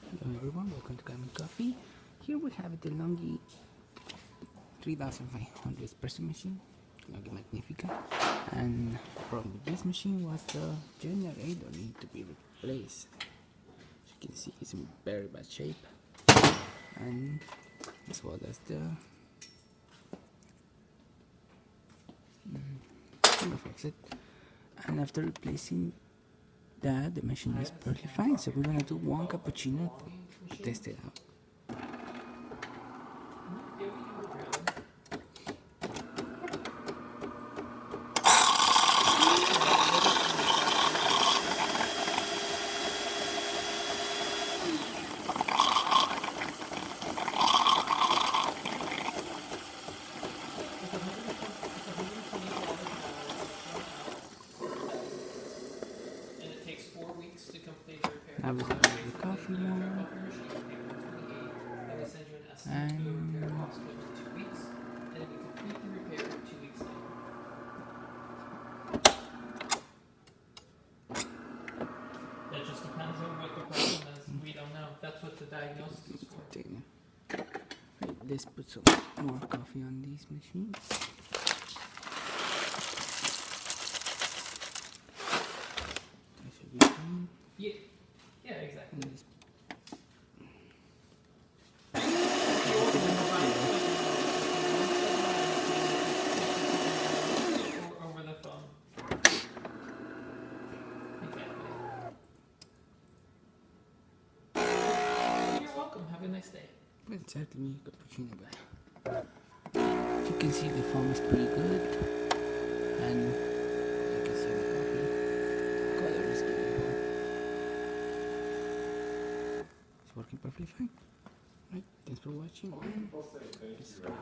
Hello everyone, welcome to Diamond Coffee. Here we have the Longi 3500 espresso machine, Longi Magnifica, and the problem with this machine was the generator need to be replaced. As you can see, it's in very bad shape, and as well as the faucet. And after replacing that, the machine is perfectly fine. So we're gonna do one cappuccino to test it out. And it takes 4 weeks to complete the repair. Now we're gonna do the coffee one. And we send you an estimate for the repair cost within 2 weeks, and we complete the repair 2 weeks later. That just depends on what the problem is. We don't know. That's what the diagnosis is for. Right, let's put some more coffee on these machines. That should be fine. Yeah, yeah, exactly. And this Over the phone. Exactly. You're welcome. Have a nice day. well, certainly cappuccino, but you can see the foam is pretty good, and you can see the coffee color is good. It's working perfectly fine. Right, thanks for watching. And subscribe.